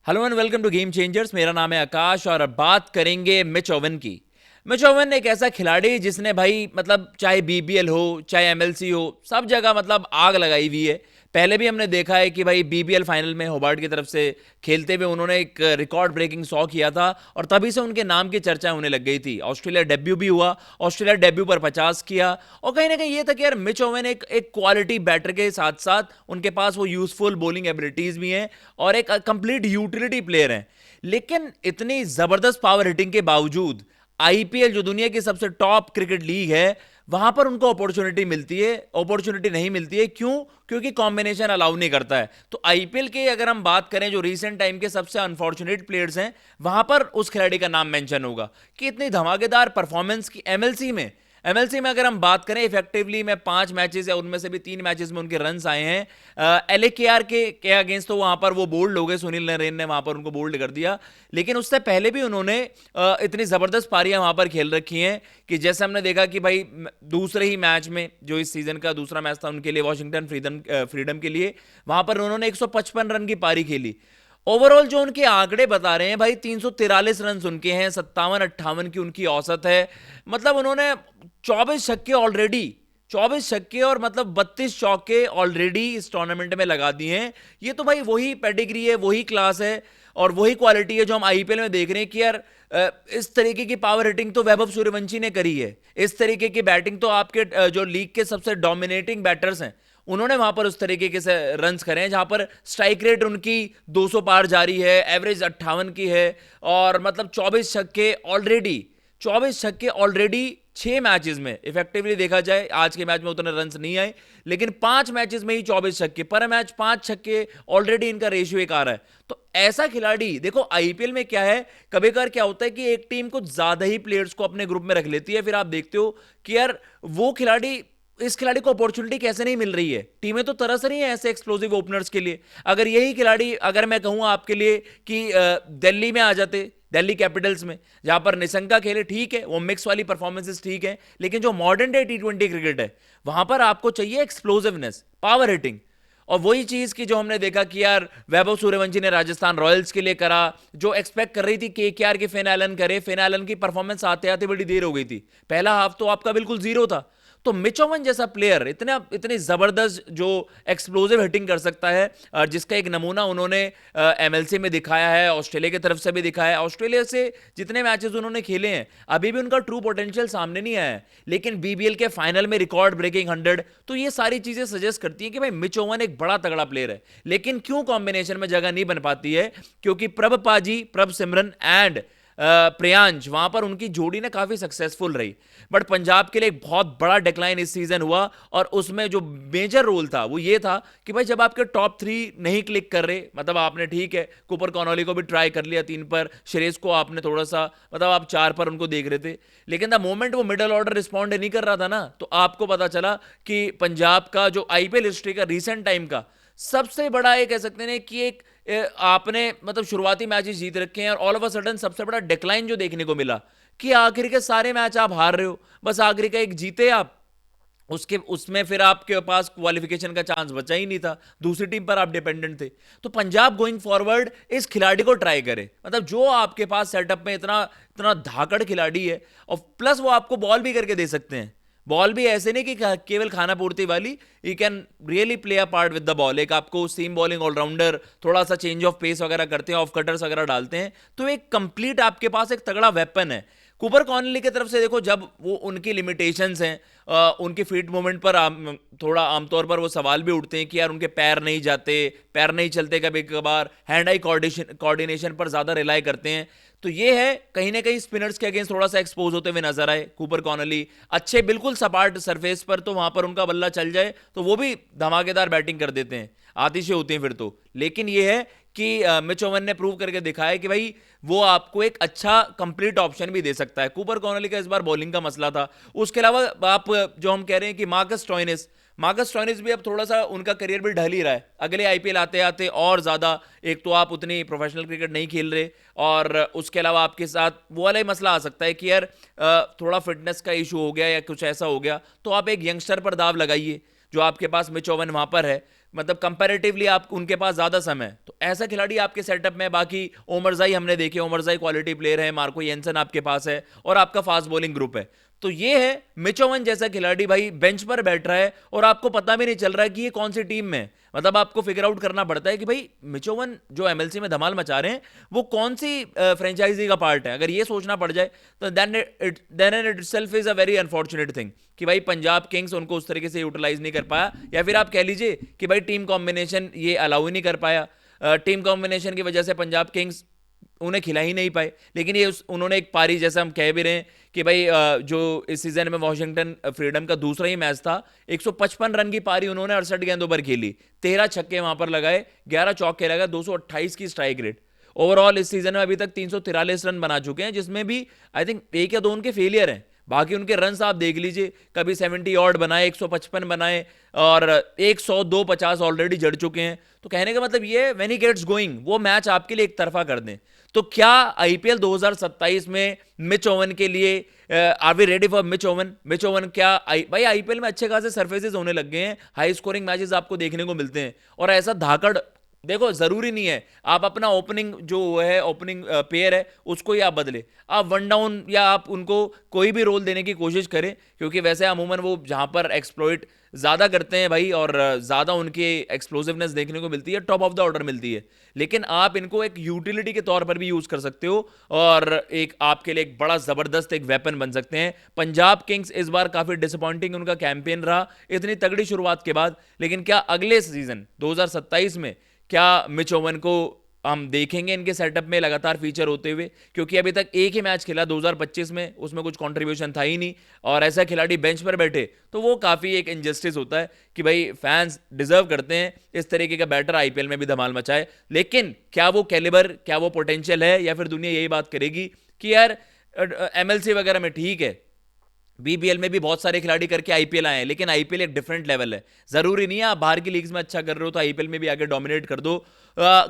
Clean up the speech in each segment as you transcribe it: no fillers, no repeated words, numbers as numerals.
Hello and welcome to game changers. मेरा नाम है आकाश और अब बात करेंगे मिच ओवन की। मिच ओवन एक ऐसा खिलाड़ी जिसने भाई मतलब चाहे बीबीएल हो चाहे एमएलसी हो सब जगह मतलब आग लगाई हुई है। पहले भी हमने देखा है कि भाई बीबीएल फाइनल में होबार्ट की तरफ से खेलते हुए उन्होंने एक रिकॉर्ड ब्रेकिंग 100 किया था और तभी से उनके नाम की चर्चा होने लग गई थी। ऑस्ट्रेलिया डेब्यू भी हुआ, ऑस्ट्रेलिया डेब्यू पर 50 किया और कहीं ना कहीं ये था कि यार मिच ओवन एक क्वालिटी बैटर के साथ साथ उनके पास वो यूजफुल बॉलिंग एबिलिटीज भी हैं और एक कंप्लीट यूटिलिटी प्लेयर हैं। लेकिन इतनी जबरदस्त पावर हिटिंग के बावजूद आईपीएल जो दुनिया की सबसे टॉप क्रिकेट लीग है वहां पर उनको अपॉर्चुनिटी नहीं मिलती है। क्यों? क्योंकि कॉम्बिनेशन अलाउ नहीं करता है। तो आईपीएल के अगर हम बात करें जो रीसेंट टाइम के सबसे अनफॉर्चुनेट प्लेयर्स हैं वहां पर उस खिलाड़ी का नाम मेंशन होगा कि इतनी धमाकेदार परफॉर्मेंस की एमएलसी में अगर हम बात करें इफेक्टिवली में 5 मैचेस या उनमें से भी 3 मैचेस में उनके रन्स आए हैं एलएकेआर के अगेंस्ट। तो वहां पर वो बोल्ड हो गए, सुनील नरेन ने वहां पर उनको बोल्ड कर दिया। लेकिन उससे पहले भी उन्होंने इतनी जबरदस्त पारियां वहां पर खेल रखी हैं कि जैसे हमने देखा कि भाई दूसरे ही मैच में जो इस सीजन का दूसरा मैच था उनके लिए वॉशिंगटन फ्रीडम के लिए, वहां पर उन्होंने 155 रन की पारी खेली। ओवरऑल जो उनके आंकड़े बता रहे हैं भाई 343 रन उनके हैं, 57-58 की उनकी औसत है। मतलब उन्होंने 24 छक्के और मतलब 32 चौके ऑलरेडी इस टूर्नामेंट में लगा दिए हैं। ये तो भाई वही पेडिग्री है, वही क्लास है और वही क्वालिटी है जो हम आईपीएल में देख रहे हैं कि यार इस तरीके की पावर हिटिंग तो वैभव सूर्यवंशी ने करी है। इस तरीके की बैटिंग तो आपके जो लीग के सबसे डोमिनेटिंग बैटर्स हैं उन्होंने वहां पर उस तरीके के से रन्स करे हैं जहां पर स्ट्राइक रेट उनकी 200 पार जारी है, एवरेज 58 की है और मतलब 24 छक्के ऑलरेडी 6 मैचेस में इफेक्टिवली देखा जाए। आज के मैच में उतने रन्स नहीं आए लेकिन 5 मैचेस में ही 24 छक्के पर मैच, 5 छक्के ऑलरेडी इनका रेशियो एक आ रहा है। तो ऐसा खिलाड़ी देखो आईपीएल में क्या है, कभी कभार क्या होता है कि एक टीम कुछ ज्यादा ही प्लेयर्स को अपने ग्रुप में रख लेती है, फिर आप देखते हो कि यार वो खिलाड़ी इस खिलाड़ी को अपॉर्चुनिटी कैसे नहीं मिल रही है। टीमें तो तरस रही हैं ऐसे एक्सप्लोसिव ओपनर्स के लिए। अगर यही खिलाड़ी अगर मैं कहूं आपके लिए कि दिल्ली में आ जाते, दिल्ली कैपिटल्स में जहां पर निशंका खेले, ठीक है वो मिक्स वाली परफॉर्मेंसेस ठीक है, लेकिन जो मॉडर्न डे टी20 क्रिकेट है वहां पर आपको चाहिए एक्सप्लोसिवनेस, पावर हिटिंग। और वही चीज की जो हमने देखा कि यार वैभव सूर्यवंशी ने राजस्थान रॉयल्स के लिए करा, जो एक्सपेक्ट कर रही थी केकेआर के फिन एलन करे, फिन एलन की परफॉर्मेंस आते आते बड़ी देर हो गई थी। पहला हाफ तो आपका बिल्कुल जीरो था। तो मिच ओवन जैसा प्लेयर इतनी जबरदस्त जो एक्सप्लोसिव हिटिंग कर सकता है, जिसका एक नमूना उन्होंने एमएलसी में दिखाया है, ऑस्ट्रेलिया की तरफ से भी दिखाया है। ऑस्ट्रेलिया से जितने मैचेस उन्होंने खेले हैं अभी भी उनका ट्रू पोटेंशियल सामने नहीं आया है, लेकिन बीबीएल के फाइनल में रिकॉर्ड ब्रेकिंग 100, तो ये सारी चीजें सजेस्ट करती हैं कि भाई मिच ओवन एक बड़ा तगड़ा प्लेयर है। लेकिन क्यों कॉम्बिनेशन में जगह नहीं बन पाती है? क्योंकि प्रभ सिमरन एंड प्रियांश वहां पर उनकी जोड़ी ने काफी सक्सेसफुल रही। बट पंजाब के लिए एक बहुत बड़ा डिक्लाइन इस सीजन हुआ और उसमें जो मेजर रोल था वो ये था कि भाई जब आपके टॉप 3 नहीं क्लिक कर रहे, मतलब आपने ठीक है कूपर कॉनोली को भी ट्राई कर लिया 3 पर, श्रेयस को आपने थोड़ा सा मतलब आप 4 पर उनको देख रहे थे, लेकिन द मोमेंट वो मिडल ऑर्डर रिस्पॉन्ड नहीं कर रहा था ना, तो आपको पता चला कि पंजाब का जो आईपीएल हिस्ट्री का रिसेंट टाइम का सबसे बड़ा एक कह सकते हैं कि एक आपने मतलब शुरुआती मैचेस जीत रखे हैं और ऑल ऑफ अ सडन सबसे बड़ा डिक्लाइन जो देखने को मिला कि आखिर के सारे मैच आप हार रहे हो, बस आखिरी का एक जीते आप, उसके उसमें फिर आपके पास क्वालिफिकेशन का चांस बचा ही नहीं था, दूसरी टीम पर आप डिपेंडेंट थे। तो पंजाब गोइंग फॉरवर्ड इस खिलाड़ी को ट्राई करे, मतलब जो आपके पास सेटअप में इतना इतना धाकड़ खिलाड़ी है और प्लस वो आपको बॉल भी करके दे सकते हैं। बॉल भी ऐसे नहीं कि केवल खाना पूर्ति वाली, you can really play a part with the ball. एक आपको सीम बॉलिंग ऑलराउंडर, थोड़ा सा चेंज ऑफ पेस वगैरह करते हैं, ऑफ कटर्स वगैरह डालते हैं, तो एक कंप्लीट आपके पास एक तगड़ा वेपन है। कूपर कॉनली की तरफ से देखो जब वो उनकी लिमिटेशंस हैं, उनकी फीट मूवमेंट पर थोड़ा आमतौर पर वो सवाल भी उठते हैं कि यार उनके पैर नहीं जाते, पैर नहीं चलते, कभी कभार हैंड आई कोऑर्डिनेशन पर ज्यादा रिलाई करते हैं। तो ये है कहीं ना कहीं स्पिनर्स के अगेंस्ट थोड़ा सा एक्सपोज होते हुए नजर आए कूपर कॉनली। अच्छे बिल्कुल सपाट सरफेस पर तो वहां पर उनका बल्ला चल जाए तो वो भी धमाकेदार बैटिंग कर देते हैं, आतिशे होती हैं फिर तो। लेकिन ये है कि मिच ओवन ने प्रूव करके दिखाया कि भाई वो आपको एक अच्छा कंप्लीट ऑप्शन भी दे सकता है। कूपर कॉनली का इस बार बॉलिंग का मसला था। उसके अलावा आप जो हम कह रहे हैं कि मार्कस स्टोइनिस भी अब थोड़ा सा उनका करियर भी ढल ही रहा है। अगले आईपीएल आते आते और ज्यादा, एक तो आप उतनी प्रोफेशनल क्रिकेट नहीं खेल रहे और उसके अलावा आपके साथ वो वाला ही मसला आ सकता है कि यार थोड़ा फिटनेस का इशू हो गया या कुछ ऐसा हो गया, तो आप एक यंगस्टर पर दाव लगाइए जो आपके पास मिच ओवन वहां पर है। मतलब कंपैरेटिवली आप उनके पास ज्यादा समय है, तो ऐसा खिलाड़ी आपके सेटअप में। बाकी ओमरजाई हमने देखे, ओमरजाई क्वालिटी प्लेयर है, मार्को येंसन आपके पास है, और आपका फास्ट बॉलिंग ग्रुप है। तो ये है मिच ओवन जैसा खिलाड़ी भाई बेंच पर बैठ रहा है और आपको पता भी नहीं चल रहा है कि ये कौन सी टीम में है। मतलब आपको फिगर आउट करना पड़ता है कि भाई मिच ओवन जो एमएलसी में धमाल मचा रहे हैं वो कौन सी फ्रेंचाइजी का पार्ट है। अगर ये सोचना पड़ जाए तो then itself is a very unfortunate thing कि भाई पंजाब किंग्स उनको उस तरीके से यूटिलाइज नहीं कर पाया, या फिर आप कह लीजिए कि भाई टीम कॉम्बिनेशन ये अलाउ ही नहीं कर पाया। टीम कॉम्बिनेशन की वजह से पंजाब किंग्स उन्हें खिला ही नहीं पाए। लेकिन ये उन्होंने एक पारी, जैसे हम कह भी रहे हैं कि भाई जो इस सीजन में वॉशिंगटन फ्रीडम का दूसरा ही मैच था, 155 रन की पारी उन्होंने 68 गेंदों पर खेली, 13 छक्के वहां पर लगाए, 11 चौके लगाए, 228 की स्ट्राइक रेट। ओवरऑल इस सीजन में अभी तक 343 रन बना चुके हैं, जिसमें भी आई थिंक एक या दो उनके फेलियर हैं। बाकी उनके रन्स आप देख लीजिए, कभी 70 ऑड बनाए, 155 बनाए, और 100 50 ऑलरेडी जड़ चुके हैं। तो कहने का मतलब ये, व्हेन ही गेट्स गोइंग वो मैच आपके लिए एक तरफा कर दें। तो क्या आईपीएल 2027 में मिच ओवन के लिए are we ready for Mitch Owen? Mitch Owen क्या भाई आईपीएल में अच्छे खासे सरफेसेस होने लग गए हैं, हाई स्कोरिंग मैचेस आपको देखने को मिलते हैं, और ऐसा धाकड़ देखो जरूरी नहीं है आप अपना ओपनिंग जो है ओपनिंग पेयर है उसको ही आप बदले, आप वन डाउन या आप उनको कोई भी रोल देने की कोशिश करें, क्योंकि वैसे अमूमन वो जहां पर एक्सप्लॉइट ज्यादा करते हैं भाई, और ज्यादा उनके एक्सप्लोसिवनेस देखने को मिलती है, टॉप ऑफ द ऑर्डर मिलती है। लेकिन आप इनको एक यूटिलिटी के तौर पर भी यूज कर सकते हो, और एक आपके लिए एक बड़ा जबरदस्त एक वेपन बन सकते हैं। पंजाब किंग्स इस बार काफी डिसअपॉइंटिंग उनका कैंपेन रहा इतनी तगड़ी शुरुआत के बाद, लेकिन क्या अगले सीजन 2027 में क्या मिच ओवन को हम देखेंगे इनके सेटअप में लगातार फीचर होते हुए? क्योंकि अभी तक एक ही मैच खेला 2025 में, उसमें कुछ कंट्रीब्यूशन था ही नहीं, और ऐसा खिलाड़ी बेंच पर बैठे तो वो काफी एक इनजस्टिस होता है कि भाई फैंस डिजर्व करते हैं इस तरीके का बैटर आईपीएल में भी धमाल मचाए। लेकिन क्या वो कैलिबर, क्या वो पोटेंशियल है, या फिर दुनिया यही बात करेगी कि यार एमएलसी वगैरह में ठीक है, बीबीएल में भी बहुत सारे खिलाड़ी करके आईपीएल आए हैं, लेकिन आईपीएल एक डिफरेंट लेवल है। जरूरी नहीं है आप बाहर की लीग्स में अच्छा कर रहे हो तो आईपीएल में भी आगे डोमिनेट कर दो।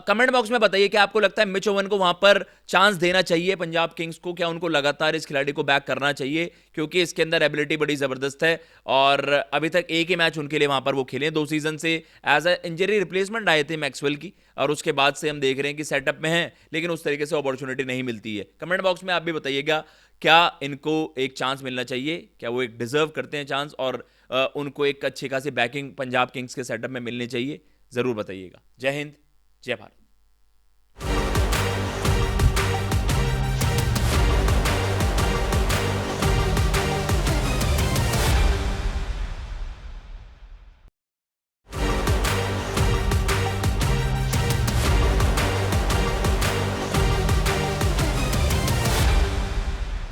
कमेंट बॉक्स में बताइए कि आपको लगता है मिच ओवन को वहां पर चांस देना चाहिए पंजाब किंग्स को, क्या उनको लगातार इस खिलाड़ी को बैक करना चाहिए, क्योंकि इसके अंदर एबिलिटी बड़ी जबरदस्त है। और अभी तक एक ही मैच उनके लिए वहां पर वो खेले 2 सीजन से, एज अ इंजरी रिप्लेसमेंट आए थे मैक्सवेल की, और उसके बाद से हम देख रहे हैं कि सेटअप में है लेकिन उस तरीके से अपॉर्चुनिटी नहीं मिलती है। कमेंट बॉक्स में आप भी बताइएगा क्या इनको एक चांस मिलना चाहिए, क्या वो एक डिजर्व करते हैं चांस, और उनको एक अच्छी खासी बैकिंग पंजाब किंग्स के सेटअप में मिलनी चाहिए? जरूर बताइएगा। जय हिंद, जय भारत।